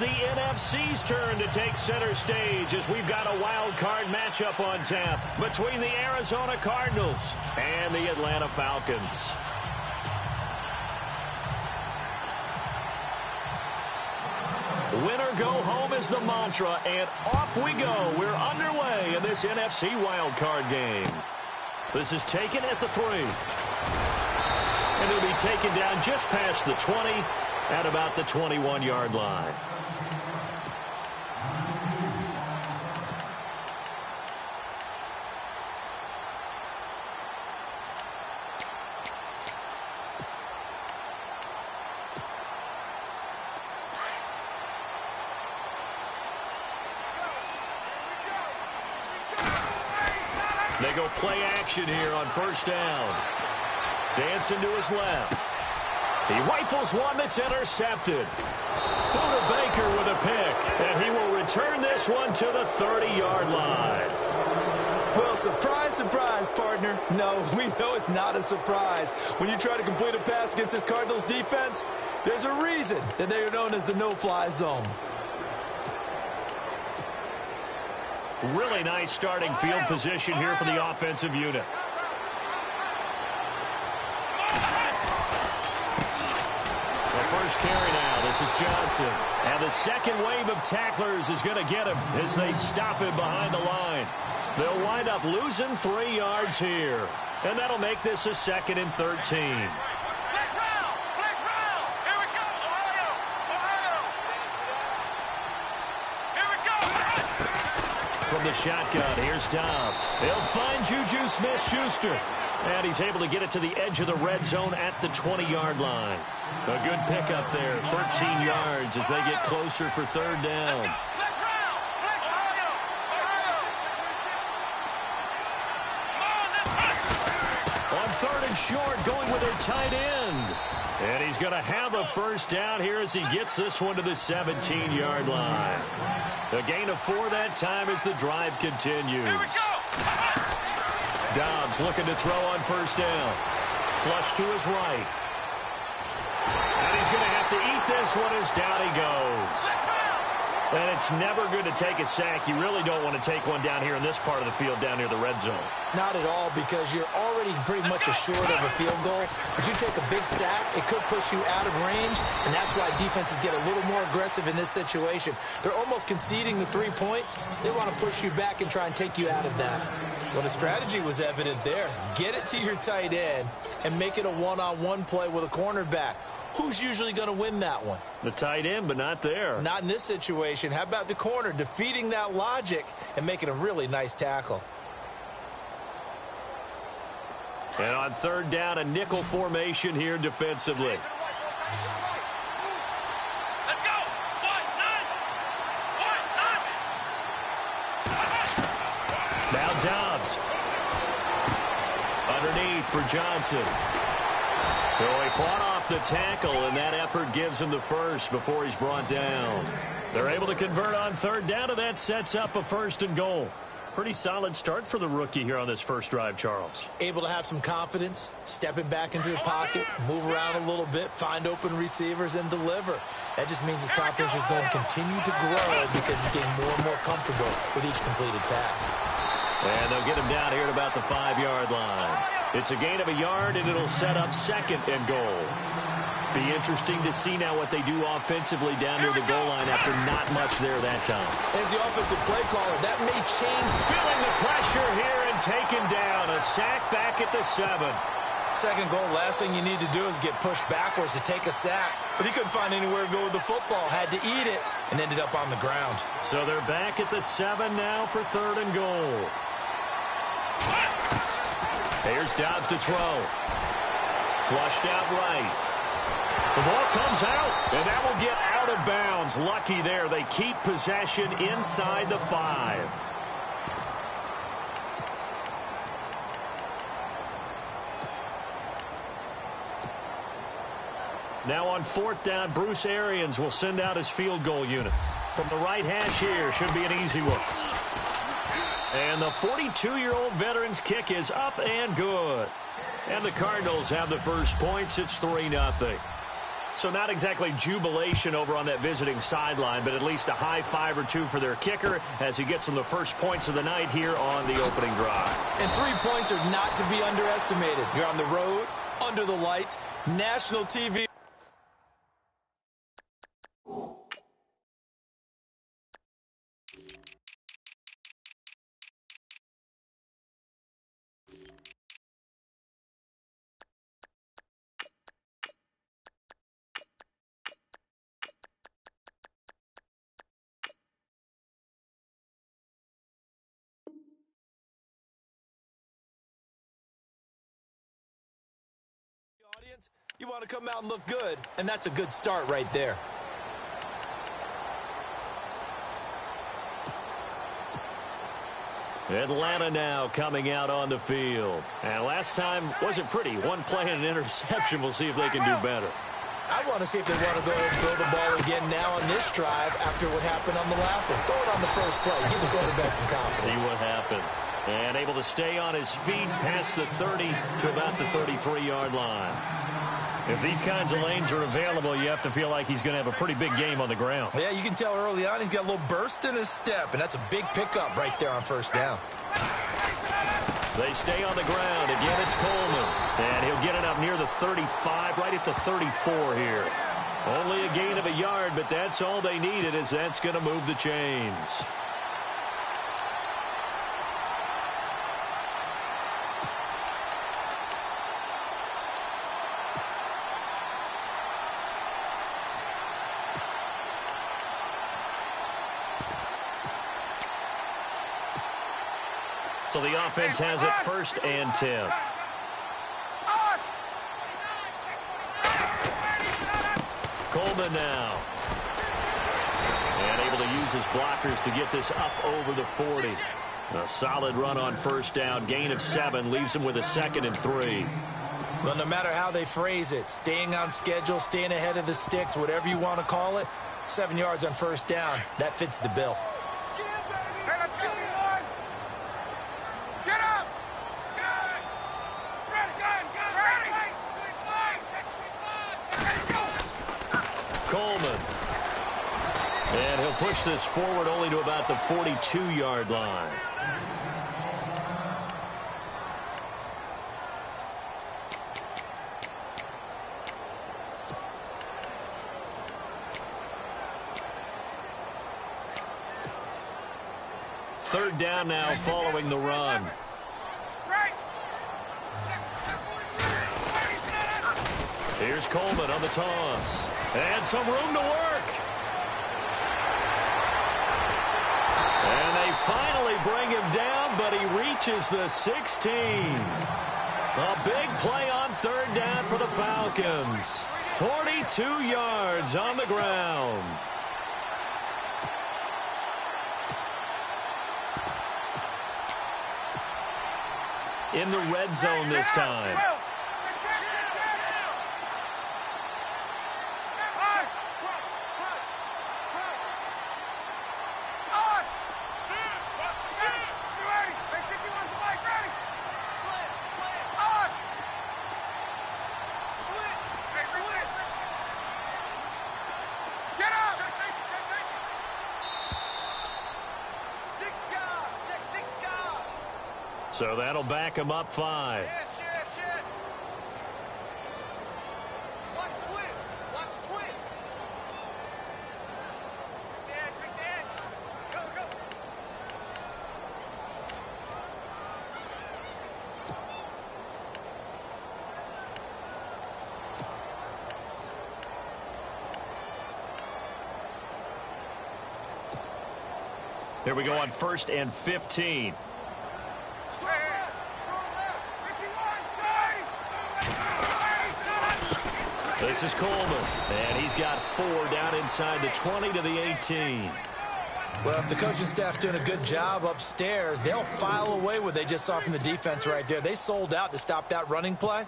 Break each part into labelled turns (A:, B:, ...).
A: the NFC's turn to take center stage as we've got a wild card matchup on tap between the Arizona Cardinals and the Atlanta Falcons. Winner go home is the mantra, and off we go. We're underway in this NFC wild card game. This is taken at the 3. And it'll be taken down just past the 20 at about the 21-yard line. They go play action here on first down. Dancing to his left. He rifles one that's intercepted. Buda Baker with a pick, and he will return this one to the 30-yard line.
B: Well, surprise, surprise, partner. No, we know it's not a surprise. When you try to complete a pass against this Cardinals defense, there's a reason that they are known as the no-fly zone.
A: Really nice starting field position here for the offensive unit. The first carry now. This is Johnson. And the second wave of tacklers is going to get him as they stop him behind the line. They'll wind up losing 3 yards here. And that'll make this a 2nd and 13. From the shotgun, here's Dobbs. He'll find Juju Smith-Schuster. And he's able to get it to the edge of the red zone at the 20-yard line. A good pickup there, 13 yards as they get closer for 3rd down. On 3rd and short, going with their tight end. And he's going to have a first down here as he gets this one to the 17-yard line. A gain of 4 that time as the drive continues. Dobbs looking to throw on first down. Flush to his right. And he's going to have to eat this one as down he goes. And it's never good to take a sack. You really don't want to take one down here in this part of the field down near the red zone.
B: Not at all, because you're already pretty much assured of a field goal. But you take a big sack, it could push you out of range, and that's why defenses get a little more aggressive in this situation. They're almost conceding the 3 points. They want to push you back and try and take you out of that. Well, the strategy was evident there. Get it to your tight end and make it a one-on-one play with a cornerback. Who's usually going to win that one?
A: The tight end, but not there.
B: Not in this situation. How about the corner defeating that logic and making a really nice tackle?
A: And on 3rd down, a nickel formation here defensively.
C: Let's go. 1-9.
A: Now Dobbs. Underneath for Johnson. So he fought off the tackle, and that effort gives him the first before he's brought down. They're able to convert on 3rd down, and that sets up a 1st and goal. Pretty solid start for the rookie here on this first drive, Charles.
B: Able to have some confidence, stepping back into the pocket, move around a little bit, find open receivers, and deliver. That just means his confidence is going to continue to grow because he's getting more and more comfortable with each completed pass.
A: And they'll get him down here at about the 5-yard line. It's a gain of a yard, and it'll set up 2nd and goal. Be interesting to see now what they do offensively down near the goal line after not much there that time.
B: As the offensive play caller, that may change.
A: Feeling the pressure here and taken down. A sack back at the 7.
B: 2nd goal, last thing you need to do is get pushed backwards to take a sack. But he couldn't find anywhere to go with the football. Had to eat it and ended up on the ground.
A: So they're back at the 7 now for 3rd and goal. Here's Dobbs to throw. Flushed out right. The ball comes out, and that will get out of bounds. Lucky there. They keep possession inside the 5. Now on 4th down, Bruce Arians will send out his field goal unit. From the right hash here, should be an easy one. And the 42-year-old veteran's kick is up and good. And the Cardinals have the first points. It's 3-0. So not exactly jubilation over on that visiting sideline, but at least a high five or two for their kicker as he gets them the first points of the night here on the opening drive.
B: And 3 points are not to be underestimated. You're on the road, under the lights, national TV. You want to come out and look good, and that's a good start right there.
A: Atlanta now coming out on the field. And last time wasn't pretty. One play and an interception. We'll see if they can do better.
B: I want to see if they want to go ahead and throw the ball again now on this drive after what happened on the last one. Throw it on the first play. Give the quarterback some confidence.
A: See what happens. And able to stay on his feet past the 30 to about the 33-yard line. If these kinds of lanes are available, you have to feel like he's going to have a pretty big game on the ground.
B: Yeah, you can tell early on he's got a little burst in his step, and that's a big pickup right there on first down.
A: They stay on the ground. Again, it's Coleman. And he'll get it up near the 35, right at the 34 here. Only a gain of a yard, but that's all they needed, as that's going to move the chains. So the offense has it 1st and 10. Coleman now. And able to use his blockers to get this up over the 40. A solid run on first down. Gain of 7 leaves him with a 2nd and 3.
B: Well, no matter how they phrase it, staying on schedule, staying ahead of the sticks, whatever you want to call it, 7 yards on first down, that fits the bill.
A: Coleman. And he'll push this forward only to about the 42-yard line. Third down now following the run. Here's Coleman on the toss. And some room to work. And they finally bring him down, but he reaches the 16. A big play on third down for the Falcons. 42 yards on the ground. In the red zone this time. So that'll back him up 5. Here we go on 1st and 15. This is Coleman, and he's got 4 down inside the 20 to the 18.
B: Well, if the coaching staff's doing a good job upstairs, they'll file away what they just saw from the defense right there. They sold out to stop that running play.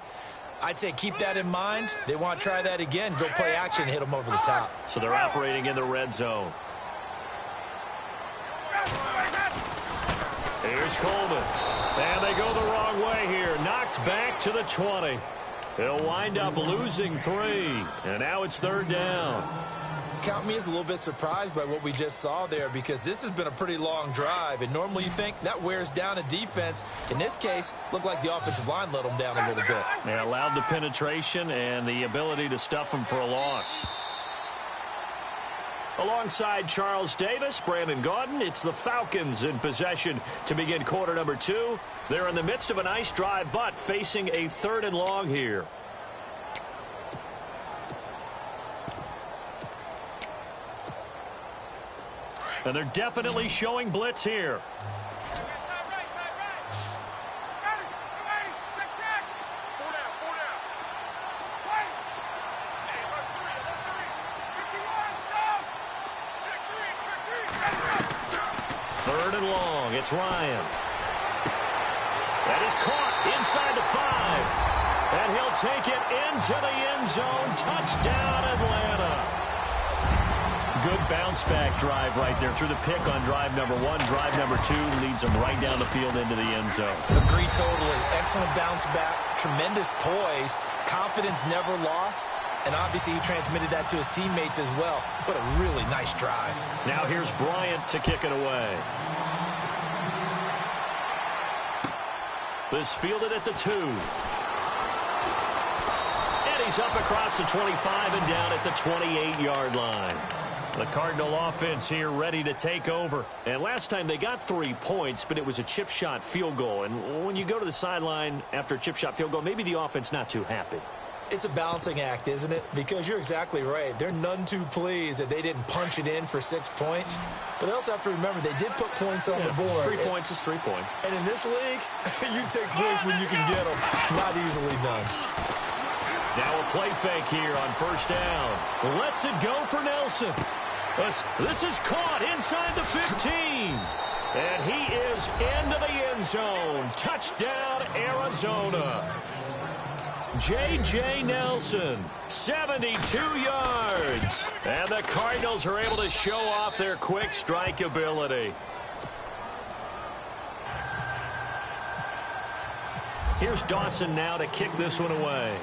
B: I'd say keep that in mind. They want to try that again, go play action, hit them over the top.
A: So they're operating in the red zone. Here's Coleman. And they go the wrong way here. Knocked back to the 20. He'll wind up losing 3, and now it's 3rd down.
B: Count me as a little bit surprised by what we just saw there, because this has been a pretty long drive, and normally you think that wears down a defense. In this case, looked like the offensive line let them down a little bit.
A: They allowed the penetration and the ability to stuff them for a loss. Alongside Charles Davis, Brandon Gaudin, it's the Falcons in possession to begin quarter number 2. They're in the midst of a nice drive, but facing a 3rd and long here. And they're definitely showing blitz here. Third and long. It's Ryan. That is caught inside the 5. And he'll take it into the end zone. Touchdown, Atlanta. Good bounce-back drive right there through the pick on drive number 1. Drive number 2 leads them right down the field into the end zone.
B: Agree totally. Excellent bounce-back, tremendous poise, confidence never lost, and obviously he transmitted that to his teammates as well. What a really nice drive.
A: Now here's Bryant to kick it away. This fielded at the 2. And he's up across the 25 and down at the 28-yard line. The Cardinal offense here ready to take over. And last time they got 3 points, but it was a chip shot field goal. And when you go to the sideline after a chip shot field goal, maybe the offense not too happy.
B: It's a balancing act, isn't it? Because you're exactly right. They're none too pleased that they didn't punch it in for 6 points. But they also have to remember they did put points on the board.
A: 3 points is 3 points.
B: And in this league, you take points when you can get them. Not easily done.
A: Now a play fake here on first down. Lets it go for Nelson. This is caught inside the 15. And he is into the end zone. Touchdown, Arizona. J.J. Nelson, 72 yards. And the Cardinals are able to show off their quick strike ability. Here's Dawson now to kick this one away.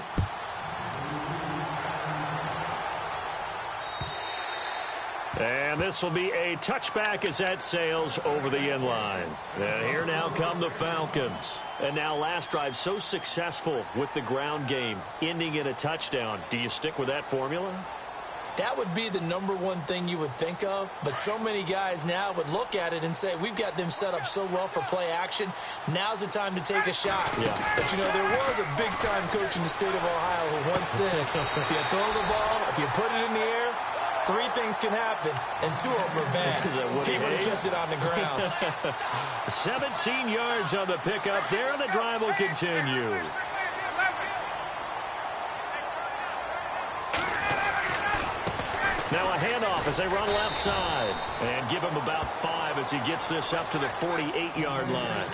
A: And this will be a touchback as that sails over the end line. And here now come the Falcons. And now last drive so successful with the ground game, ending in a touchdown. Do you stick with that formula?
B: That would be the #1 thing you would think of, but so many guys now would look at it and say, we've got them set up so well for play action, now's the time to take a shot.
A: Yeah.
B: But, you know, there was a big-time coach in the state of Ohio who once said, if you throw the ball, if you put it in the air, 3 things can happen, and 2 of them are bad. He would have kept it on the ground.
A: 17 yards on the pickup there, and the drive will continue. Now a handoff as they run left side. And give him about 5 as he gets this up to the 48-yard line.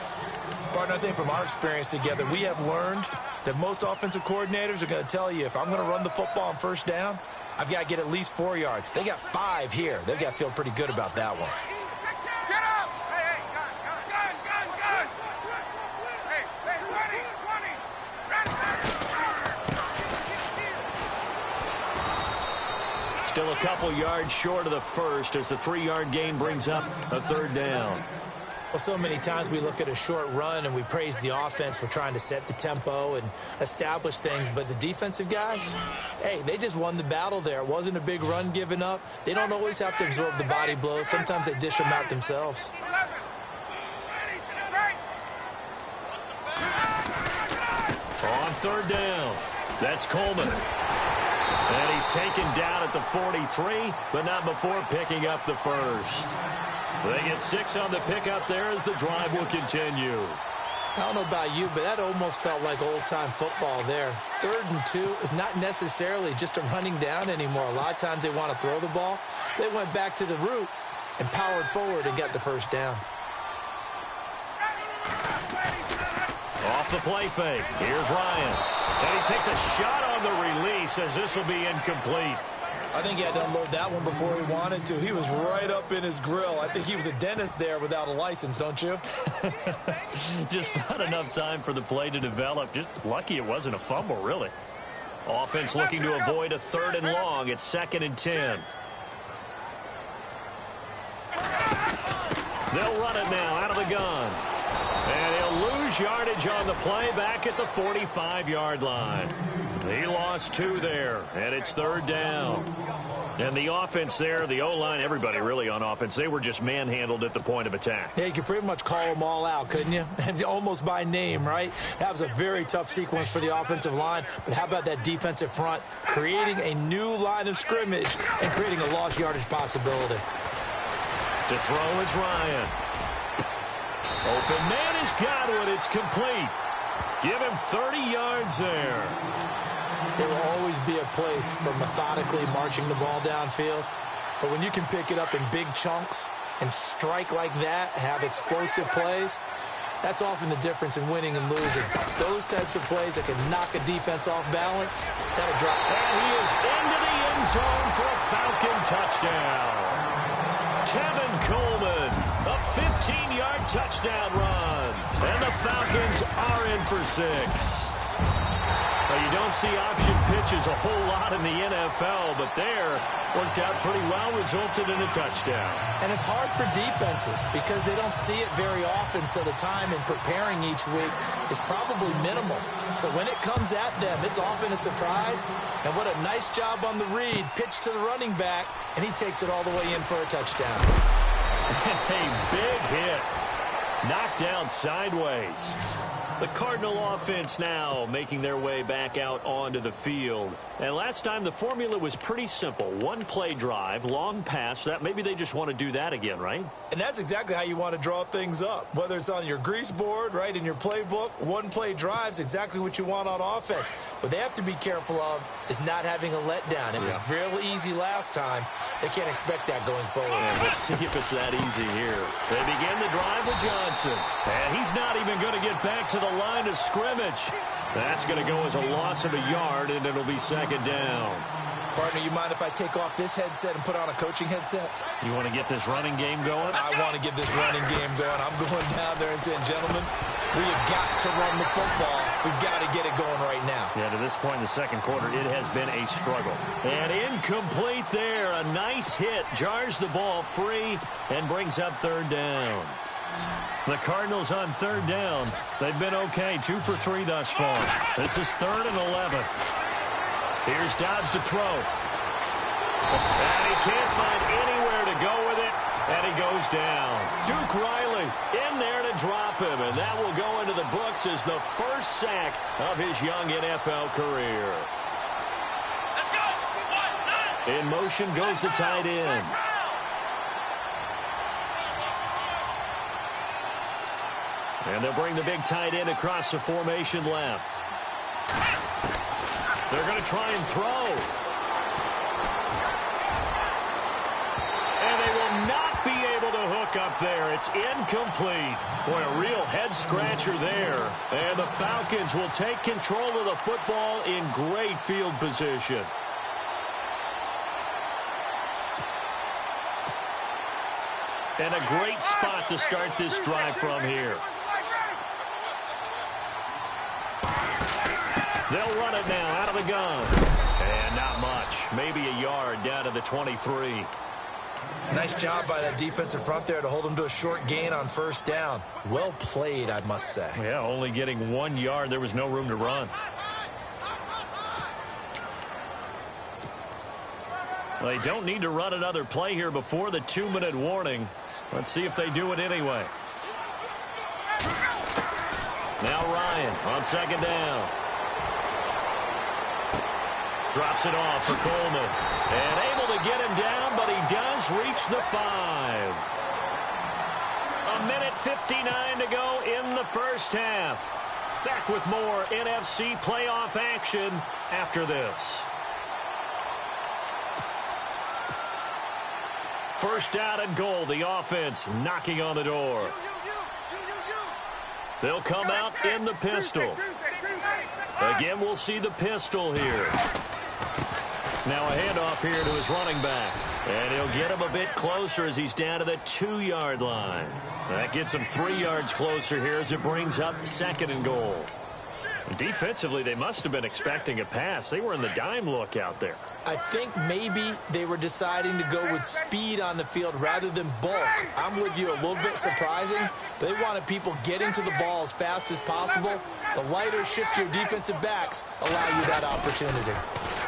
B: Partner, I think from our experience together, we have learned that most offensive coordinators are going to tell you, if I'm going to run the football on first down, I've got to get at least 4 yards. They got 5 here. They've got to feel pretty good about that one.
C: Get up! Hey, gun! Hey, 20! Run!
A: Still a couple yards short of the first as the 3-yard gain brings up a 3rd down.
B: Well, so many times we look at a short run and we praise the offense for trying to set the tempo and establish things. But the defensive guys, hey, they just won the battle there. It wasn't a big run given up. They don't always have to absorb the body blows. Sometimes they dish them out themselves.
A: On 3rd down, that's Coleman. And he's taken down at the 43, but not before picking up the first. They get 6 on the pickup there as the drive will continue.
B: I don't know about you, but that almost felt like old-time football there. 3rd and 2 is not necessarily just a running down anymore. A lot of times they want to throw the ball. They went back to the roots and powered forward and got the first down.
A: Off the play fake. Here's Ryan. And he takes a shot on the release as this will be incomplete.
B: I think he had to unload that one before he wanted to. He was right up in his grill. I think he was a dentist there without a license, don't you?
A: Just not enough time for the play to develop. Just lucky it wasn't a fumble, really. Offense looking to avoid a 3rd and long. It's 2nd and 10. They'll run it now out of the gun. And he'll lose yardage on the play back at the 45-yard line. He lost 2 there, and it's 3rd down. And the offense there, the O-line, everybody really on offense, they were just manhandled at the point of attack.
B: Yeah, you could pretty much call them all out, couldn't you? And almost by name, right? That was a very tough sequence for the offensive line. But how about that defensive front creating a new line of scrimmage and creating a lost yardage possibility?
A: To throw is Ryan. Open man is Godwin. It's complete. Give him 30 yards there.
B: There will always be a place for methodically marching the ball downfield. But when you can pick it up in big chunks and strike like that, have explosive plays, that's often the difference in winning and losing. Those types of plays that can knock a defense off balance, that'll drop.
A: And he is into the end zone for a Falcon touchdown. Tevin Coleman, a 15-yard touchdown run. And the Falcons are in for 6. Well, you don't see option pitches a whole lot in the NFL, but there worked out pretty well, resulted in a touchdown.
B: And it's hard for defenses because they don't see it very often, so the time in preparing each week is probably minimal. So when it comes at them, it's often a surprise. And what a nice job on the read. Pitch to the running back, and he takes it all the way in for a touchdown.
A: A big hit. Knocked down sideways. The Cardinal offense now making their way back out onto the field. And last time the formula was pretty simple. 1-play drive, long pass. That maybe they just want to do that again, right?
B: And that's exactly how you want to draw things up. Whether it's on your grease board, right, in your playbook, 1-play drive's exactly what you want on offense. What they have to be careful of is not having a letdown. It was real easy last time. They can't expect that going forward.
A: And we'll see if it's that easy here. They begin the drive with Johnson. And he's not even going to get back to the line of scrimmage. That's going to go as a loss of a yard, and it'll be 2nd down.
B: Partner, you mind if I take off this headset and put on a coaching headset?
A: You want to get this running game going?
B: I want to get this running game going. I'm going down there and saying, gentlemen, we have got to run the football. We've got to get it going right now.
A: Yeah, to this point in the 2nd quarter, it has been a struggle. And incomplete there. A nice hit. Jars the ball free and brings up 3rd down. The Cardinals on 3rd down. They've been okay. 2 for 3 thus far. This is 3rd and 11. Here's Dobbs to throw. And he can't find anywhere to go with it. And he goes down. Duke Riley in there to drop him. And that will go into the books as the first sack of his young NFL career. In motion goes the tight end. And they'll bring the big tight end across the formation left. They're going to try and throw. And they will not be able to hook up there. It's incomplete. Boy, a real head-scratcher there. And the Falcons will take control of the football in great field position. And a great spot to start this drive from here. They'll run it now out of the gun. And not much. Maybe a yard down to the 23.
B: Nice job by that defensive front there to hold them to a short gain on 1st down. Well played, I must say.
A: Yeah, only getting 1 yard. There was no room to run. Well, they don't need to run another play here before the 2-minute warning. Let's see if they do it anyway. Now Ryan on 2nd down. Drops it off for Coleman. And able to get him down, but he does reach the 5. 1:59 to go in the first half. Back with more NFC playoff action after this. First down and goal. The offense knocking on the door. They'll come out in the pistol. Again, we'll see the pistol here. Now a handoff here to his running back. And he'll get him a bit closer as he's down to the 2-yard line. That gets him 3 yards closer here as it brings up 2nd and goal. Defensively, they must have been expecting a pass. They were in the dime look out there.
B: I think maybe they were deciding to go with speed on the field rather than bulk. I'm with you, a little bit surprising. They wanted people getting to the ball as fast as possible. The lighter, shiftier defensive backs allow you that opportunity.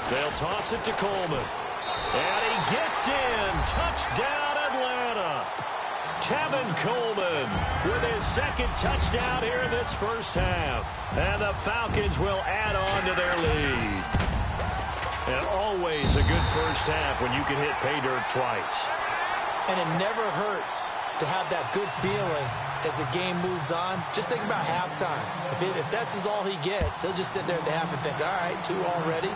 A: They'll toss it to Coleman. And he gets in. Touchdown, Atlanta. Tevin Coleman with his second touchdown here in this first half. And the Falcons will add on to their lead. And always a good first half when you can hit pay dirt twice.
B: And it never hurts to have that good feeling as the game moves on. Just think about halftime. If that's all he gets, he'll just sit there at the half and think, all right, 2 already.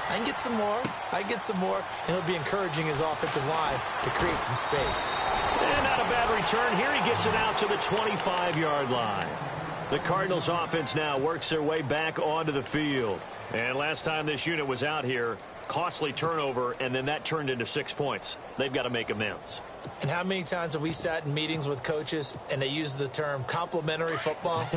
B: I can get some more. I get some more. And he'll be encouraging his offensive line to create some space.
A: And not a bad return here. He gets it out to the 25-yard line. The Cardinals offense now works their way back onto the field. And last time this unit was out here, costly turnover, and then that turned into 6 points. They've got to make amends.
B: And how many times have we sat in meetings with coaches and they use the term complementary football?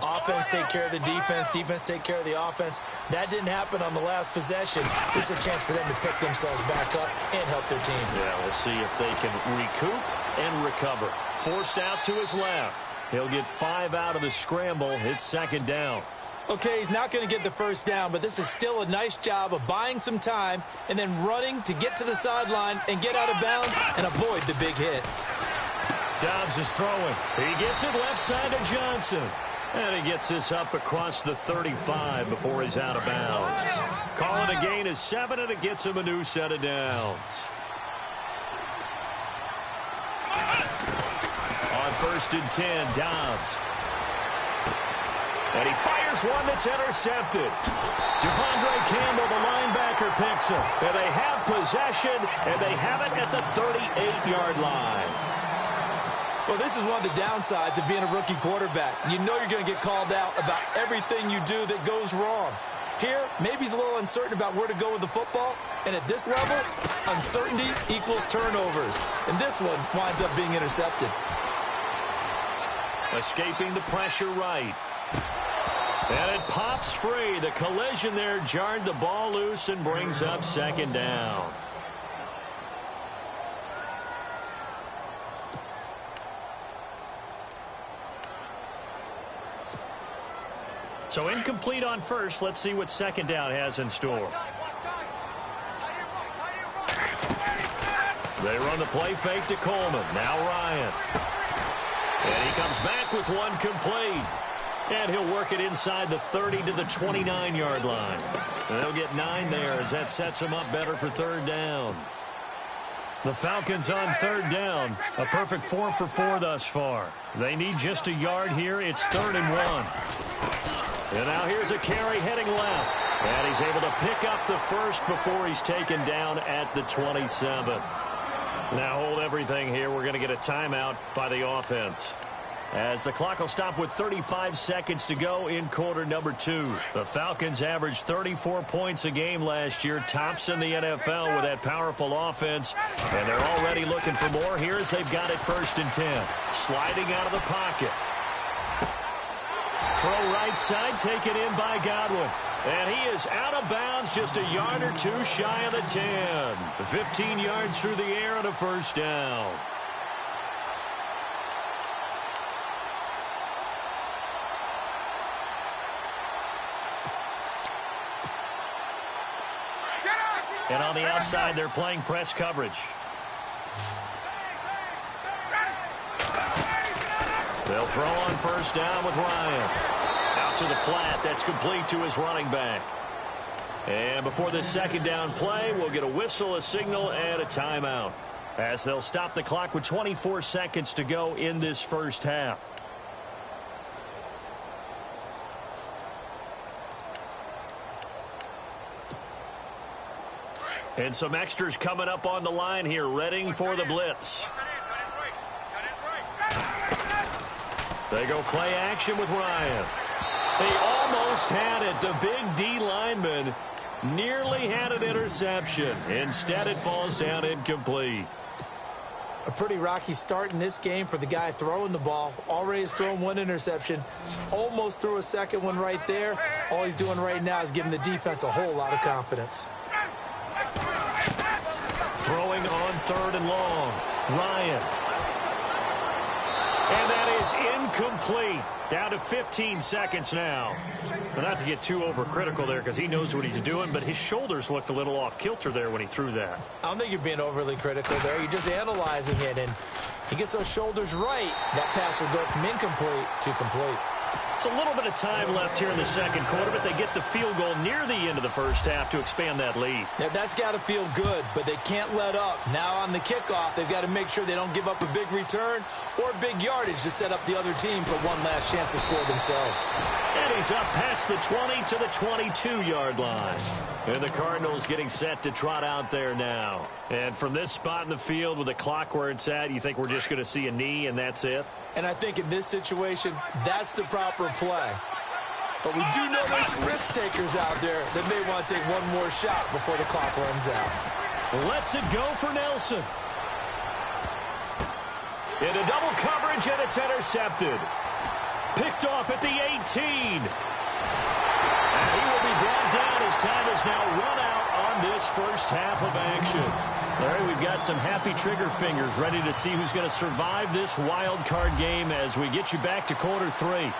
B: Offense take care of the defense, defense take care of the offense. That didn't happen on the last possession. This is a chance for them to pick themselves back up and help their team.
A: Yeah, we'll see if they can recoup and recover. Forced out to his left. He'll get 5 out of the scramble. It's second down.
B: Okay, he's not going to get the first down, but this is still a nice job of buying some time and then running to get to the sideline and get out of bounds and avoid the big hit.
A: Dobbs is throwing. He gets it left side to Johnson. And he gets this up across the 35 before he's out of bounds. Calling a gain of 7, and it gets him a new set of downs. On 1st and 10, Dobbs. And he fires one that's intercepted. Devondre Campbell, the linebacker, picks him. And they have possession, and they have it at the 38-yard line.
B: Well, this is one of the downsides of being a rookie quarterback. You know you're going to get called out about everything you do that goes wrong. Here, maybe he's a little uncertain about where to go with the football. And at this level, uncertainty equals turnovers. And this one winds up being intercepted.
A: Escaping the pressure right. And it pops free. The collision there jarred the ball loose and brings up second down. So incomplete on first. Let's see what second down has in store. They run the play fake to Coleman. Now Ryan. And he comes back with one complete. And he'll work it inside the 30 to the 29-yard line. And they'll get 9 there as that sets them up better for third down. The Falcons on third down. A perfect 4 for 4 thus far. They need just a yard here. It's 3rd and 1. And now here's a carry heading left. And he's able to pick up the first before he's taken down at the 27. Now hold everything here. We're going to get a timeout by the offense, as the clock will stop with 35 seconds to go in quarter number 2. The Falcons averaged 34 points a game last year, tops in the NFL with that powerful offense, and they're already looking for more. Here's they've got it 1st and 10. Sliding out of the pocket. Throw right side, taken in by Godwin. And he is out of bounds, just a yard or 2 shy of the 10. 15 yards through the air and a first down. And on the outside, they're playing press coverage. They'll throw on 1st down with Ryan. Out to the flat. That's complete to his running back. And before this second down play, we'll get a whistle, a signal, and a timeout, as they'll stop the clock with 24 seconds to go in this first half. And some extras coming up on the line here, readying for the blitz. They go play action with Ryan. He almost had it. The big D lineman nearly had an interception. Instead, it falls down incomplete.
B: A pretty rocky start in this game for the guy throwing the ball. Already has thrown one interception. Almost threw a second one right there. All he's doing right now is giving the defense a whole lot of confidence.
A: Throwing on 3rd and long. Ryan. And that is incomplete. Down to 15 seconds now. Well, not to get too overcritical there because he knows what he's doing, but his shoulders looked a little off kilter there when he threw that.
B: I don't think you're being overly critical there. You're just analyzing it, and he gets those shoulders right. That pass will go from incomplete to complete.
A: It's a little bit of time left here in the second quarter, but they get the field goal near the end of the first half to expand that lead.
B: Now, that's got to feel good, but they can't let up. Now on the kickoff, they've got to make sure they don't give up a big return or big yardage to set up the other team for one last chance to score themselves.
A: And he's up past the 20 to the 22-yard line. And the Cardinals getting set to trot out there now. And from this spot in the field with the clock where it's at, you think we're just going to see a knee and that's it?
B: And I think in this situation, that's the proper play. But we do know there's some risk takers out there that may want to take one more shot before the clock runs out.
A: Lets it go for Nelson. Into double coverage, and it's intercepted. Picked off at the 18. And he will be brought down as time is now run out on this first half of action. All right, we've got some happy trigger fingers ready to see who's going to survive this wild card game as we get you back to quarter 3.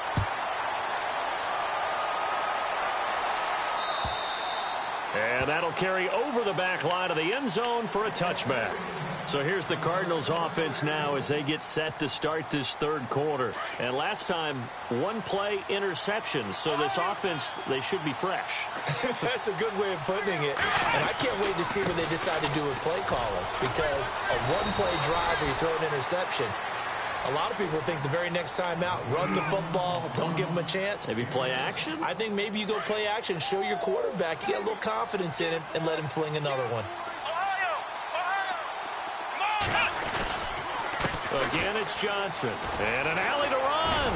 A: And that'll carry over the back line of the end zone for a touchback. So here's the Cardinals offense now as they get set to start this third quarter. And last time, one play interceptions. So this offense, they should be fresh.
B: That's a good way of putting it. And I can't wait to see what they decide to do with play calling. Because a one-play drive where you throw an interception, a lot of people think the very next time out, run the football, don't give them a chance.
A: Maybe play action?
B: I think maybe you go play action, show your quarterback, you get a little confidence in him, and let him fling another one.
A: Again, it's Johnson. And an alley to run.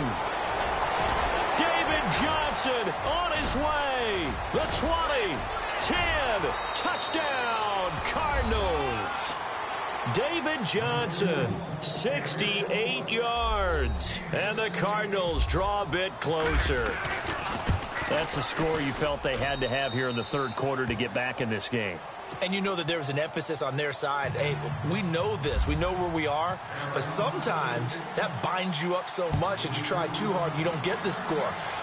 A: David Johnson on his way. The 20, 10, touchdown, Cardinals. David Johnson, 68 yards. And the Cardinals draw a bit closer. That's a score you felt they had to have here in the third quarter to get back in this game.
B: And you know that there was an emphasis on their side. Hey, we know this. We know where we are. But sometimes that binds you up so much that you try too hard, you don't get the score.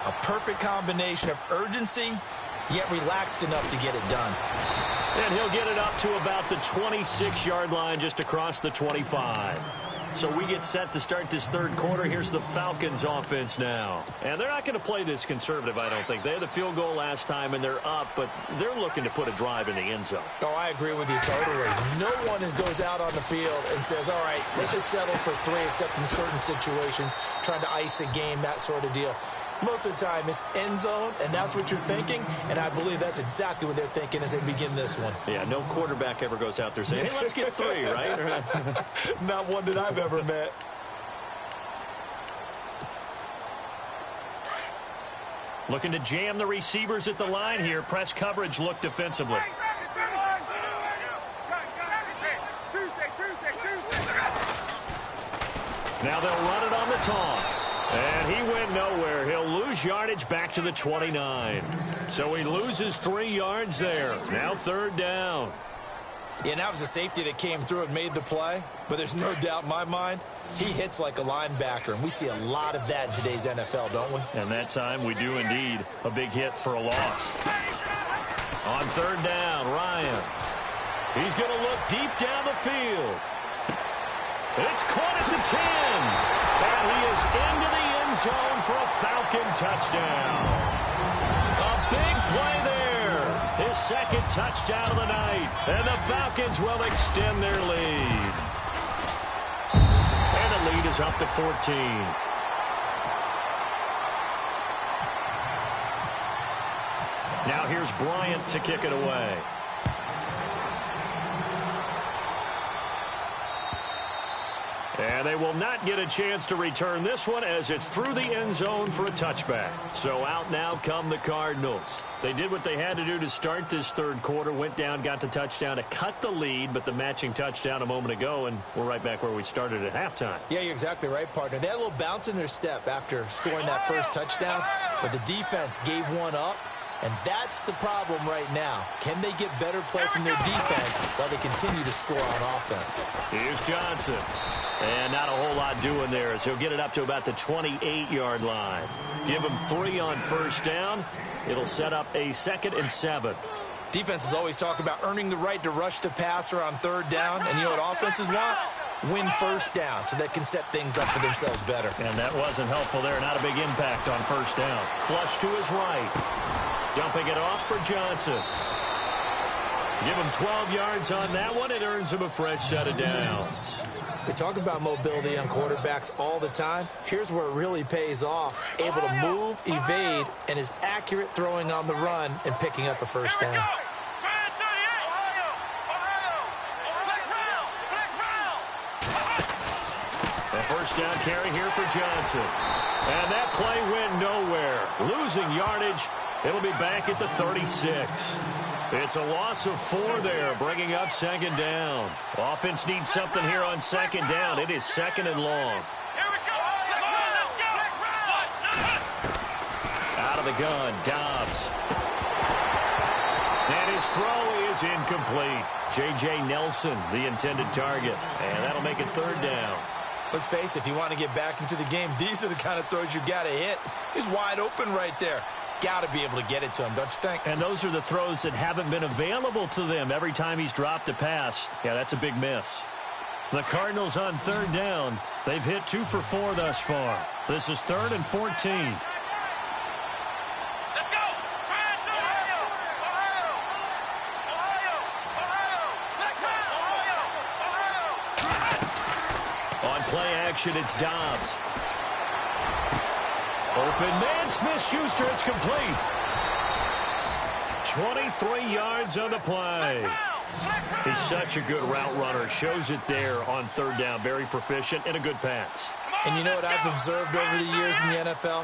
B: A perfect combination of urgency, yet relaxed enough to get it done.
A: And he'll get it up to about the 26-yard line just across the 25. So we get set to start this third quarter. Here's the Falcons offense now. And they're not going to play this conservative, I don't think. They had the field goal last time, and they're up, but they're looking to put a drive in the end zone.
B: Oh, I agree with you totally. No one goes out on the field and says, all right, let's just settle for 3, except in certain situations, trying to ice a game, that sort of deal. Most of the time, it's end zone, and that's what you're thinking, and I believe that's exactly what they're thinking as they begin this one.
A: Yeah, no quarterback ever goes out there saying, hey, let's get 3, right?
B: Not one that I've ever met.
A: Looking to jam the receivers at the line here. Press coverage look defensively. Now they'll run it on the toss. And he went nowhere. He'll lose yardage back to the 29. So he loses 3 yards there. Now third down.
B: Yeah, that was a safety that came through and made the play. But there's no doubt in my mind, he hits like a linebacker. And we see a lot of that in today's NFL, don't we?
A: And that time we do indeed. A big hit for a loss. On third down, Ryan. He's going to look deep down the field. It's caught at the 10. And he is into the end zone for a Falcon touchdown. A big play there. His second touchdown of the night. And the Falcons will extend their lead. And the lead is up to 14. Now here's Bryant to kick it away. And they will not get a chance to return this one as it's through the end zone for a touchback. So out now come the Cardinals. They did what they had to do to start this third quarter, went down, got the touchdown to cut the lead, but the matching touchdown a moment ago, and we're right back where we started at halftime.
B: Yeah, you're exactly right, partner. They had a little bounce in their step after scoring that first touchdown, but the defense gave one up. And that's the problem right now. Can they get better play from their defense while they continue to score on offense?
A: Here's Johnson. And not a whole lot doing there as he'll get it up to about the 28-yard line. Give him 3 on first down. It'll set up a 2nd and 7.
B: Defenses always talk about earning the right to rush the passer on third down. And you know what offenses want? Win first down so they can set things up for themselves better.
A: And that wasn't helpful there. Not a big impact on first down. Flush to his right. Dumping it off for Johnson. Give him 12 yards on that one. It earns him a fresh set of downs.
B: They talk about mobility on quarterbacks all the time. Here's where it really pays off. Able to move, evade, and is accurate throwing on the run and picking up a first down.
A: A first down carry here for Johnson. And that play went nowhere. Losing yardage. It'll be back at the 36. It's a loss of 4 there, bringing up 2nd down. Offense needs something here on 2nd down. It is 2nd and long. Out of the gun, Dobbs. And his throw is incomplete. J.J. Nelson, the intended target. And that'll make it 3rd down.
B: Let's face it, if you want to get back into the game, these are the kind of throws you got to hit. He's wide open right there. Got to be able to get it to him, don't you think?
A: And those are the throws that haven't been available to them every time he's dropped a pass. Yeah, that's a big miss. The Cardinals on 3rd down. They've hit 2 for 4 thus far. This is 3rd and 14.
C: Let's go! Ohio!
A: On play action, it's Dobbs. Open man, Smith-Schuster, it's complete. 23 yards on the play. He's such a good route runner. Shows it there on 3rd down. Very proficient and a good pass.
B: And you know what I've observed over the years in the NFL?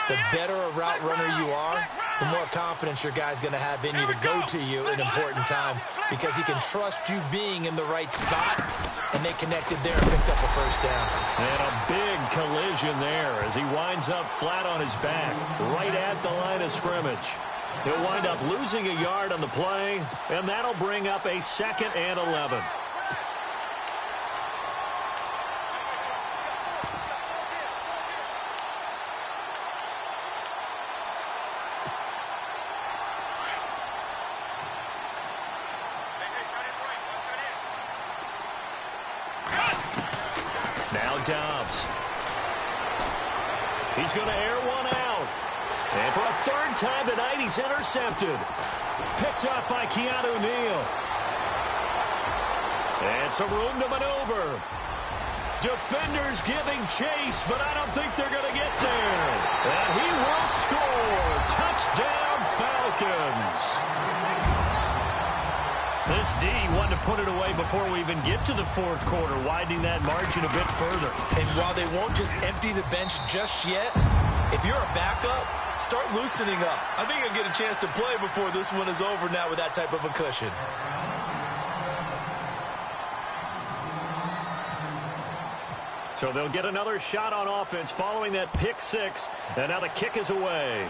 B: The better a route runner you are, the more confidence your guy's going to have in you to go to you in important times because he can trust you being in the right spot, and they connected there and picked up a first down.
A: And a big collision there as he winds up flat on his back, right at the line of scrimmage. He'll wind up losing a yard on the play, and that'll bring up a 2nd and 11. Dobbs. He's going to air one out. And for a 3rd time tonight, he's intercepted. Picked up by Keanu Neal. And some room to maneuver. Defenders giving chase, but I don't think they're going to get there. And he will score. Touchdown, Falcons. This D wanted to put it away before we even get to the 4th quarter, widening that margin a bit further.
B: And while they won't just empty the bench just yet, if you're a backup, start loosening up. I think you'll get a chance to play before this one is over now with that type of a cushion.
A: So they'll get another shot on offense following that pick 6, and now the kick is away.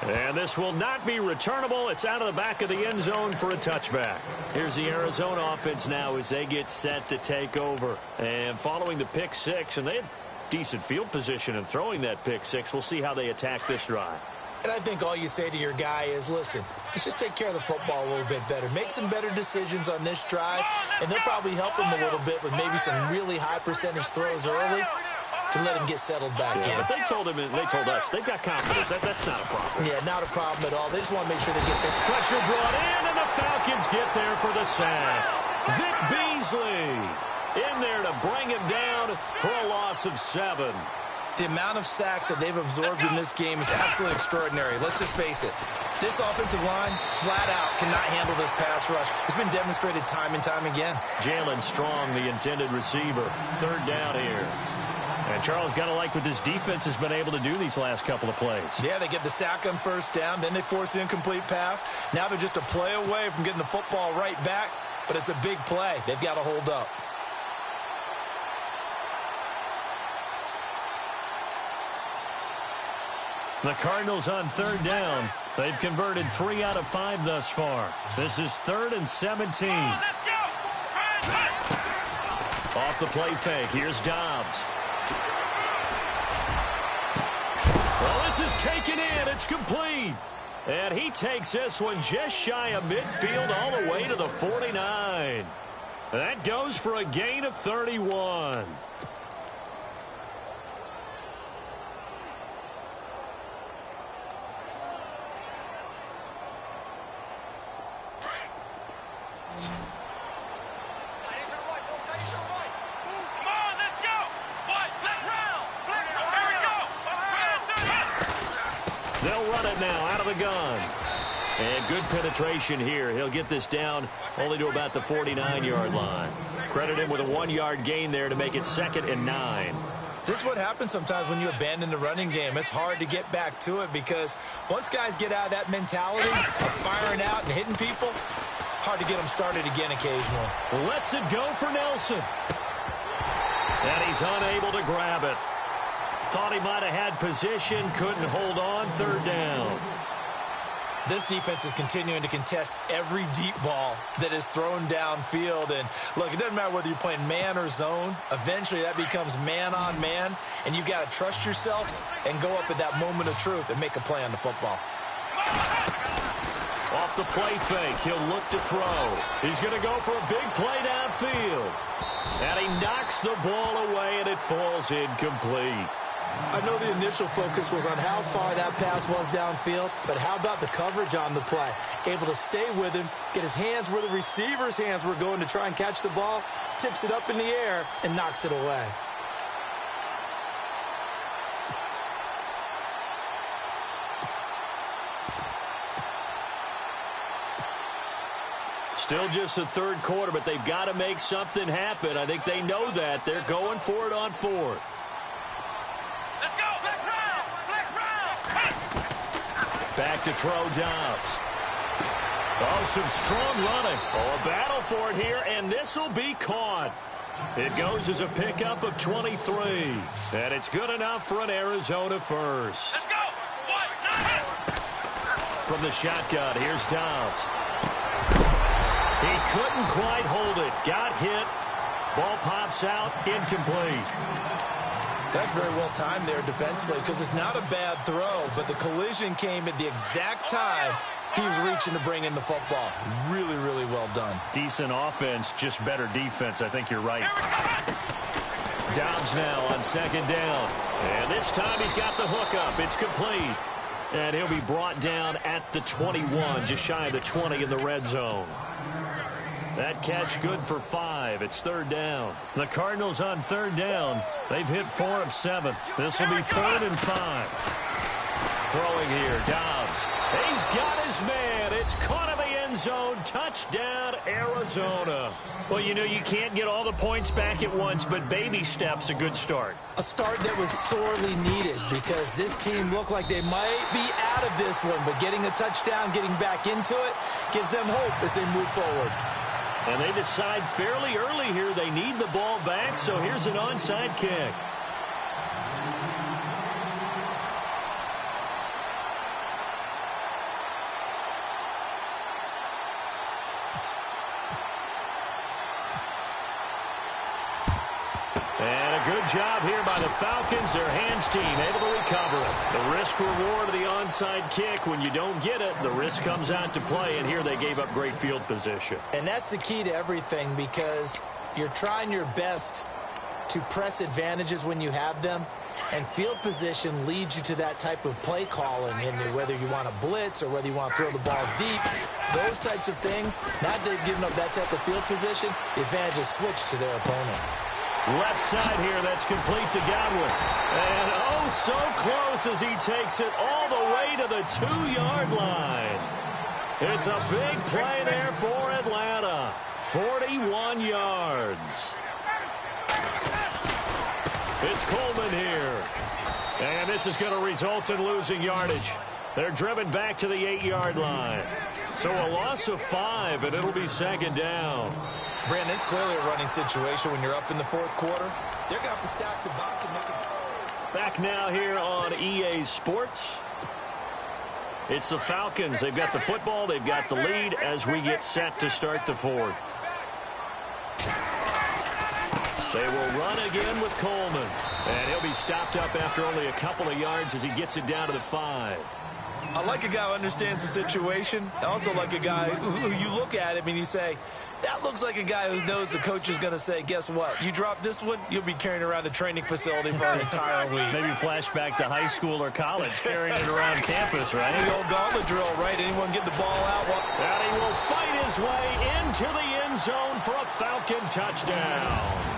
A: And this will not be returnable. It's out of the back of the end zone for a touchback. Here's the Arizona offense now as they get set to take over. And following the pick 6, and they had decent field position in throwing that pick 6. We'll see how they attack this drive.
B: And I think all you say to your guy is, listen, let's just take care of the football a little bit better. Make some better decisions on this drive, and they'll probably help him a little bit with maybe some really high percentage throws early to let him get settled back in.
A: But they told us they've got confidence. That's not a problem.
B: Yeah, not a problem at all. They just want to make sure they get there.
A: Pressure brought in, and the Falcons get there for the sack. Vic Beasley in there to bring him down for a loss of 7.
B: The amount of sacks that they've absorbed in this game is absolutely extraordinary. Let's just face it. This offensive line, flat out, cannot handle this pass rush. It's been demonstrated time and time again.
A: Jalen Strong, the intended receiver. Third down here. And Charles, got to like what this defense has been able to do these last couple of plays.
B: Yeah, they get the sack on first down, then they force the incomplete pass. Now they're just a play away from getting the football right back, but it's a big play. They've got to hold up.
A: The Cardinals on third down. They've converted 3 out of 5 thus far. This is 3rd and 17. Off the play fake. Here's Dobbs. Well, this is taken in. It's complete. And he takes this one just shy of midfield all the way to the 49. That goes for a gain of 31. They'll run it now out of the gun. And good penetration here. He'll get this down only to about the 49-yard line. Credit him with a 1-yard gain there to make it 2nd and 9.
B: This is what happens sometimes when you abandon the running game. It's hard to get back to it because once guys get out of that mentality of firing out and hitting people, hard to get them started again occasionally.
A: Lets it go for Nelson. And he's unable to grab it. Thought he might have had position, couldn't hold on, 3rd down.
B: This defense is continuing to contest every deep ball that is thrown downfield. And, look, it doesn't matter whether you're playing man or zone. Eventually, that becomes man-on-man, and you've got to trust yourself and go up at that moment of truth and make a play on the football.
A: Off the play fake, he'll look to throw. He's going to go for a big play downfield. And he knocks the ball away, and it falls incomplete.
B: I know the initial focus was on how far that pass was downfield, but how about the coverage on the play? Able to stay with him, get his hands where the receiver's hands were going to try and catch the ball, tips it up in the air, and knocks it away.
A: Still just the 3rd quarter, but they've got to make something happen. I think they know that. They're going for it on 4th. Back to throw Dobbs. Oh, some strong running. Oh, a battle for it here, and this will be caught. It goes as a pickup of 23. And it's good enough for an Arizona first.
C: Let's go.
A: From the shotgun, here's Dobbs. He couldn't quite hold it. Got hit. Ball pops out, incomplete.
B: That's very well timed there defensively because it's not a bad throw, but the collision came at the exact time he was reaching to bring in the football. Really, really well done.
A: Decent offense, just better defense. I think you're right. Dobbs now on 2nd down. And this time he's got the hook up. It's complete. And he'll be brought down at the 21, just shy of the 20 in the red zone. That catch good for 5. It's 3rd down. The Cardinals on 3rd down. They've hit 4 of 7. This will be 3rd and 5. Throwing here, Dobbs. He's got his man. It's caught in the end zone. Touchdown, Arizona. Well, you know, you can't get all the points back at once, but baby steps a good start.
B: A start that was sorely needed because this team looked like they might be out of this one, but getting a touchdown, getting back into it, gives them hope as they move forward.
A: And they decide fairly early here they need the ball back, so here's an onside kick. And a good job here by the Falcons. Their hands team able to recover it. The risk reward of the onside kick. When you don't get it, the risk comes out to play, and here they gave up great field position.
B: And that's the key to everything because you're trying your best to press advantages when you have them, and field position leads you to that type of play calling, and whether you want to blitz or whether you want to throw the ball deep, those types of things. Now that they've given up that type of field position, the advantage is switched to their opponent.
A: Left side here, that's complete to Godwin. And oh, so close as he takes it all the way to the 2-yard line. It's a big play there for Atlanta. 41 yards. It's Coleman here. And this is going to result in losing yardage. They're driven back to the 8-yard line. So a loss of 5, and it'll be second down.
B: Brandon, it's clearly a running situation when you're up in the fourth quarter. They're going to have to stack the box and make it.
A: Back now here on EA Sports. It's the Falcons. They've got the football. They've got the lead as we get set to start the fourth. They will run again with Coleman. And he'll be stopped up after only a couple of yards as he gets it down to the 5.
B: I like a guy who understands the situation. I also like a guy who you look at him and you say, that looks like a guy who knows the coach is going to say, guess what? You drop this one, you'll be carrying around the training facility for an entire week.
A: Maybe flashback to high school or college, carrying it around campus, right?
B: The old gauntlet drill, right? Anyone get the ball out?
A: And he will fight his way into the end zone for a Falcon touchdown.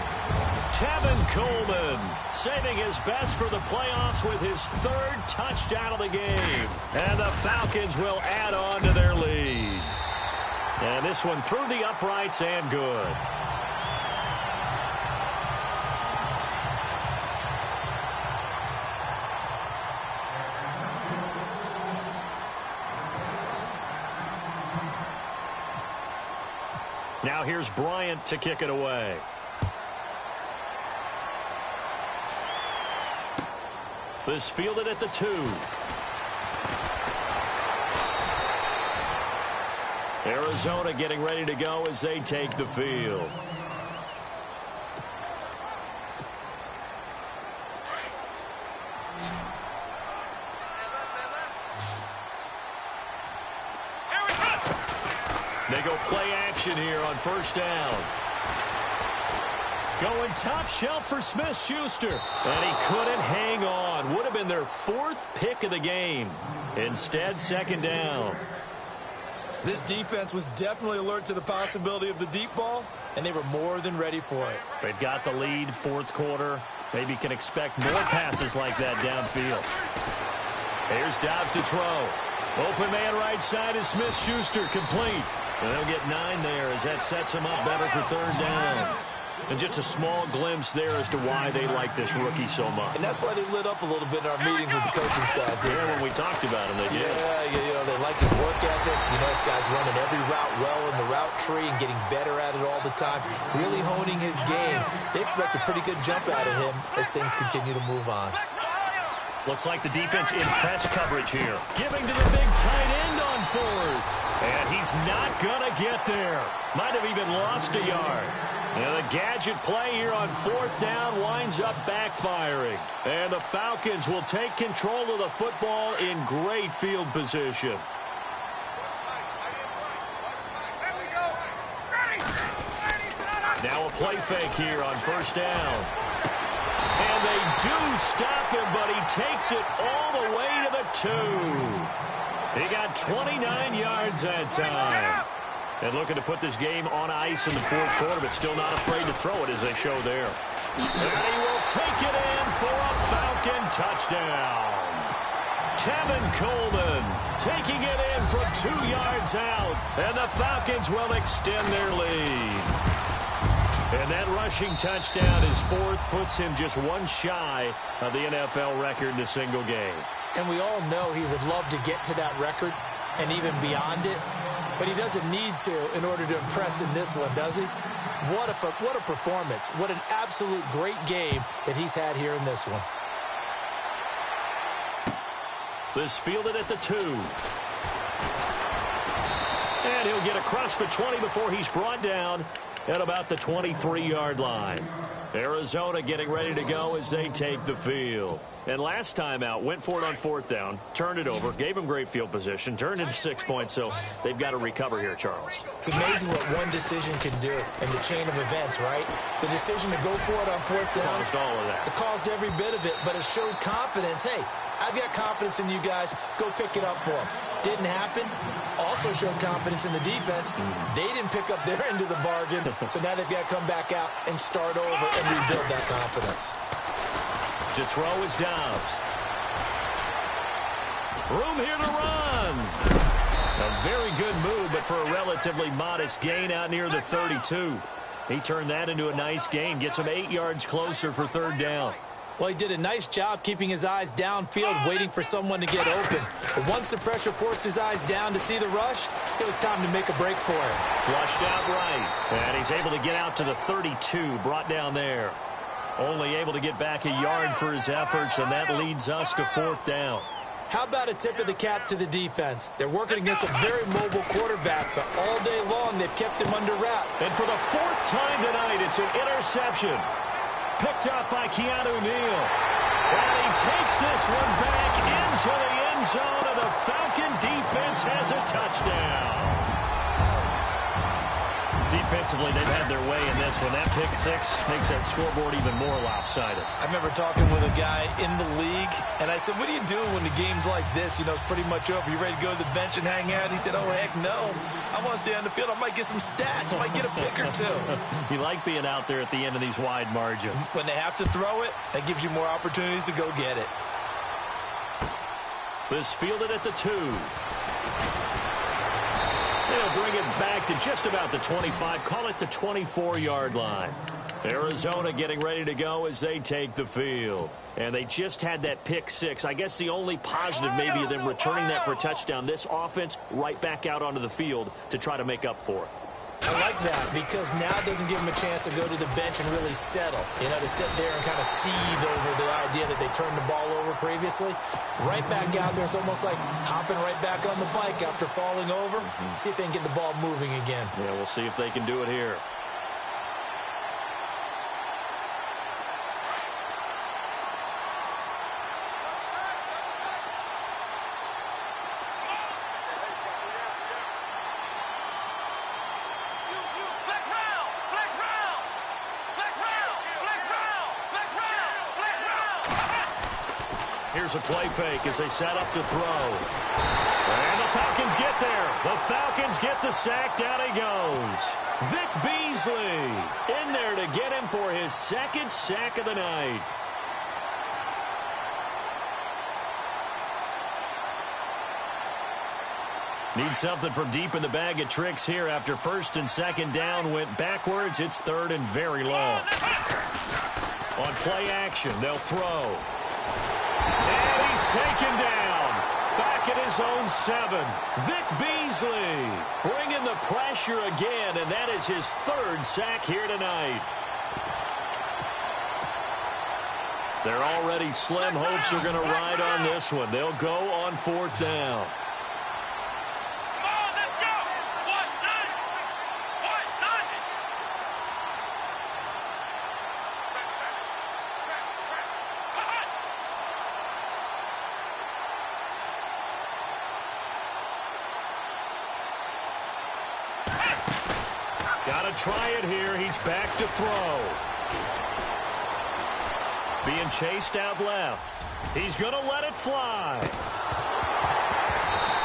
A: Tevin Coleman saving his best for the playoffs with his 3rd touchdown of the game. And the Falcons will add on to their lead. And this one through the uprights and good. Now here's Bryant to kick it away. This fielded at the 2. Arizona getting ready to go as they take the field. They go play action here on first down. Going top shelf for Smith-Schuster. And he couldn't hang on. Would have been their 4th pick of the game. Instead, second down.
B: This defense was definitely alert to the possibility of the deep ball, and they were more than ready for it.
A: They've got the lead, fourth quarter. Maybe can expect more passes like that downfield. Here's Dobbs to throw. Open man right side is Smith-Schuster, complete. And they'll get 9 there as that sets him up better for third down. And just a small glimpse there as to why they like this rookie so much.
B: And that's why they lit up a little bit in our meetings with the coaching staff.
A: Yeah, when we talked about him, they did.
B: Yeah, they like his work ethic. You know, this guy's running every route well in the route tree and getting better at it all the time, really honing his game. They expect a pretty good jump out of him as things continue to move on.
A: Looks like the defense in press coverage here. Giving to the big tight end on 4th. And he's not going to get there. Might have even lost a yard. And the gadget play here on 4th down winds up backfiring. And the Falcons will take control of the football in great field position. Now a play fake here on first down. And they do stop him, but he takes it all the way to the 2. He got 29 yards that time. And looking to put this game on ice in the fourth quarter, but still not afraid to throw it as they show there. And he will take it in for a Falcon touchdown. Tevin Coleman taking it in from 2 yards out. And the Falcons will extend their lead. And that rushing touchdown is 4th, puts him just 1 shy of the NFL record in a single game.
B: And we all know he would love to get to that record and even beyond it. But he doesn't need to in order to impress in this one, does he? What a performance. What an absolute great game that he's had here in this one.
A: This fielded at the 2. And he'll get across the 20 before he's brought down at about the 23-yard line. Arizona getting ready to go as they take the field. And last time out, went for it on 4th down, turned it over, gave them great field position, turned into 6 points, so they've got to recover here, Charles.
B: It's amazing what one decision can do in the chain of events, right? The decision to go for it on 4th down.
A: Caused all of that.
B: It caused every bit of it, but it showed confidence. Hey, I've got confidence in you guys. Go pick it up for them. Didn't happen. Also showed confidence in the defense. They didn't pick up their end of the bargain, so now they've got to come back out and start over and rebuild that confidence.
A: To throw is Dobbs. Room here to run. A very good move, but for a relatively modest gain out near the 32. He turned that into a nice gain, gets him 8 yards closer for third down.
B: Well, he did a nice job keeping his eyes downfield, waiting for someone to get open. But once the pressure forced his eyes down to see the rush, it was time to make a break for it.
A: Flushed out right, and he's able to get out to the 32, brought down there. Only able to get back a yard for his efforts, and that leads us to fourth down.
B: How about a tip of the cap to the defense? They're working against a very mobile quarterback, but all day long they've kept him under wrap.
A: And for the fourth time tonight, it's an interception. Picked up by Keanu Neal. And he takes this one back into the end zone, and the Falcon defense has a touchdown. Defensively, they've had their way in this one. That pick six makes that scoreboard even more lopsided.
B: I remember talking with a guy in the league, and I said, what are you doing when the game's like this? You know, it's pretty much over. You ready to go to the bench and hang out? He said, oh, heck no. I want to stay on the field. I might get some stats. I might get a pick or two.
A: You like being out there at the end of these wide margins.
B: When they have to throw it, that gives you more opportunities to go get it.
A: This fielded at the 2. They'll bring it back to just about the 25, call it the 24-yard line. Arizona getting ready to go as they take the field. And they just had that pick six. I guess the only positive maybe of them returning that for a touchdown. This offense right back out onto the field to try to make up for it.
B: I like that because now it doesn't give them a chance to go to the bench and really settle. You know, to sit there and kind of seethe over the idea that they turned the ball over previously. Right back out there, it's almost like hopping right back on the bike after falling over. See if they can get the ball moving again.
A: Yeah, we'll see if they can do it here. Here's a play fake as they set up to throw. And the Falcons get there. The Falcons get the sack. Down he goes. Vic Beasley in there to get him for his second sack of the night. Need something from deep in the bag of tricks here after first and second down went backwards. It's third and very long. On play action, they'll throw. And he's taken down. Back at his own 7. Vic Beasley bringing the pressure again, and that is his third sack here tonight. They're already slim hopes are going to ride on this one. They'll go on fourth down. Got to try it here. He's back to throw. Being chased out left. He's going to let it fly.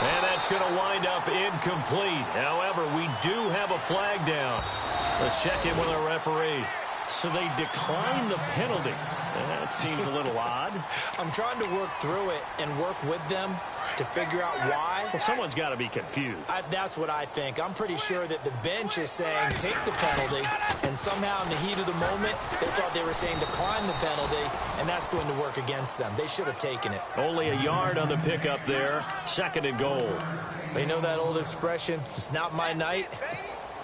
A: And that's going to wind up incomplete. However, we do have a flag down. Let's check in with our referee. So they declined the penalty. That seems a little odd.
B: I'm trying to work through it and work with them to figure out why.
A: Well, someone's got to be confused.
B: That's what I think. I'm pretty sure that the bench is saying take the penalty, and somehow in the heat of the moment, they thought they were saying decline the penalty, and that's going to work against them. They should have taken it.
A: Only a yard on the pickup there. Second and goal.
B: They know that old expression, it's not my night.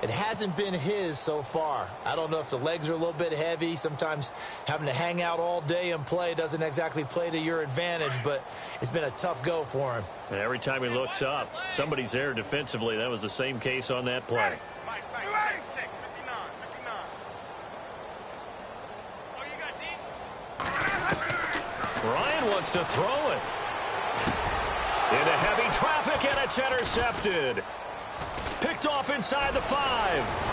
B: It hasn't been his so far. I don't know if the legs are a little bit heavy. Sometimes having to hang out all day and play doesn't exactly play to your advantage, but it's been a tough go for him.
A: And every time he looks up, somebody's there defensively. That was the same case on that play. Ryan wants to throw it. Into heavy traffic, and it's intercepted. Picked off inside the 5.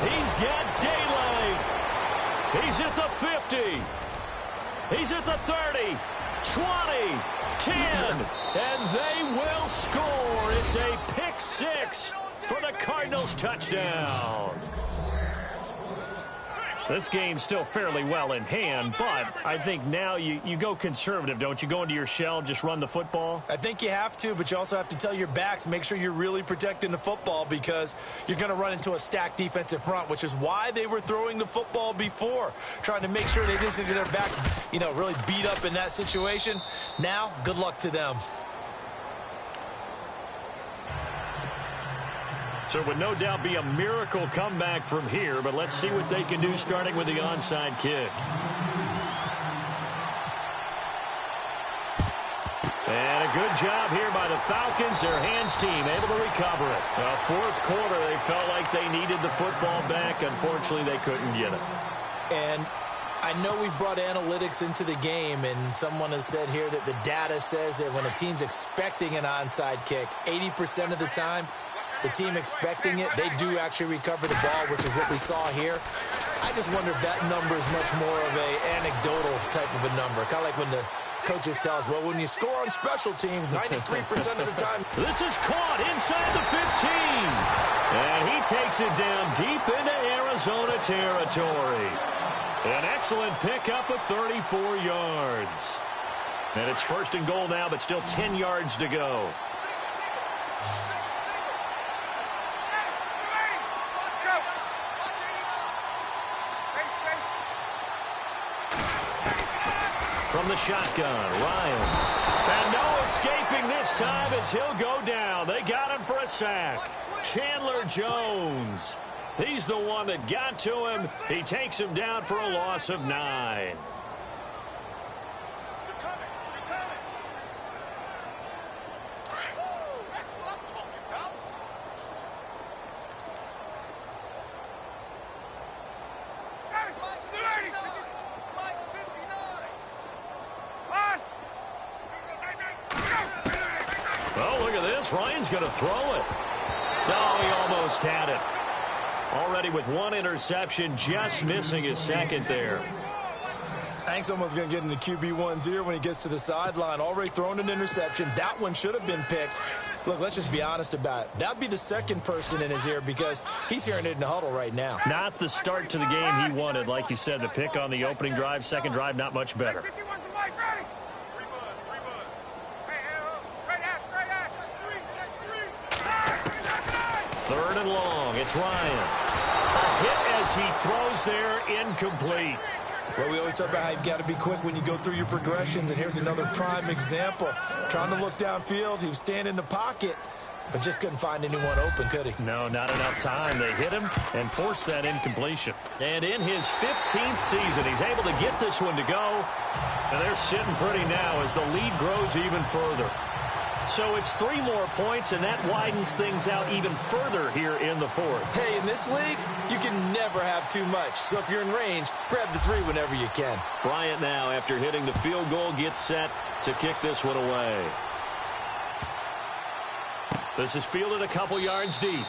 A: He's got daylight. He's at the 50. He's at the 30. 20, 10, and they will score. It's a pick six for the Cardinals touchdown. This game's still fairly well in hand, but I think now you go conservative, don't you? Go into your shell, just run the football?
B: I think you have to, but you also have to tell your backs, make sure you're really protecting the football because you're going to run into a stacked defensive front, which is why they were throwing the football before, trying to make sure they didn't get their backs, really beat up in that situation. Now, good luck to them.
A: So it would no doubt be a miracle comeback from here, but let's see what they can do starting with the onside kick. And a good job here by the Falcons. Their hands team able to recover it. Fourth quarter, they felt like they needed the football back. Unfortunately, they couldn't get it.
B: And I know we brought analytics into the game, and someone has said here that the data says that when a team's expecting an onside kick, 80% of the time, the team expecting it, they do actually recover the ball, which is what we saw here. I just wonder if that number is much more of a anecdotal type of a number. Kind of like when the coaches tell us, well, when you score on special teams, 93% of the time.
A: This is caught inside the 15. And he takes it down deep into Arizona territory. An excellent pickup of 34 yards. And it's first and goal now, but still 10 yards to go. From the shotgun, Ryan. And no escaping this time as he'll go down. They got him for a sack. Chandler Jones. He's the one that got to him. He takes him down for a loss of 9. Ryan's going to throw it. No, he almost had it. Already with one interception, just missing his second there.
B: I think someone's going to get into QB1's ear when he gets to the sideline. Already thrown an interception. That one should have been picked. Look, let's just be honest about it. That'd be the second person in his ear because he's hearing it in the huddle right now.
A: Not the start to the game he wanted. Like you said, the pick on the opening drive, second drive, not much better. Third and long. It's Ryan. A hit as he throws there, incomplete.
B: Well, we always talk about how you've got to be quick when you go through your progressions, and here's another prime example. Trying to look downfield, he was standing in the pocket, but just couldn't find anyone open, could he?
A: No, not enough time. They hit him and forced that incompletion. And in his 15th season, he's able to get this one to go. And they're sitting pretty now as the lead grows even further. So it's 3 more points, and that widens things out even further here in the fourth.
B: Hey, in this league, you can never have too much. So if you're in range, grab the 3 whenever you can.
A: Bryant now, after hitting the field goal, gets set to kick this one away. This is fielded a couple yards deep.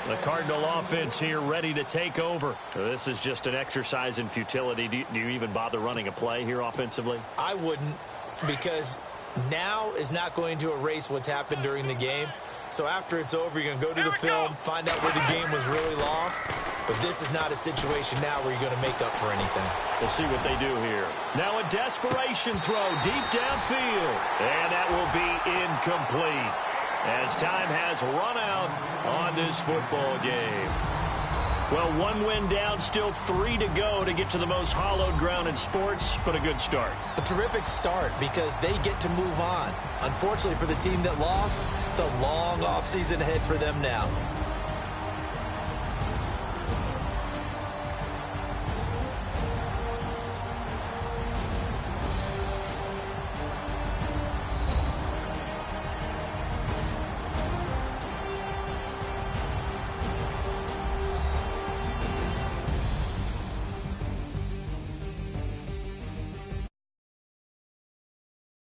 A: The Cardinal offense here ready to take over. This is just an exercise in futility. Do you even bother running a play here offensively?
B: I wouldn't, because now is not going to erase what's happened during the game. So after it's over, you're going to go to the film, find out where the game was really lost. But this is not a situation now where you're going to make up for anything.
A: We'll see what they do here. Now a desperation throw deep downfield. And that will be incomplete, as time has run out on this football game. Well, 1 win down, still 3 to go to get to the most hallowed ground in sports, but a good start.
B: A terrific start because they get to move on. Unfortunately for the team that lost, it's a long offseason ahead for them now.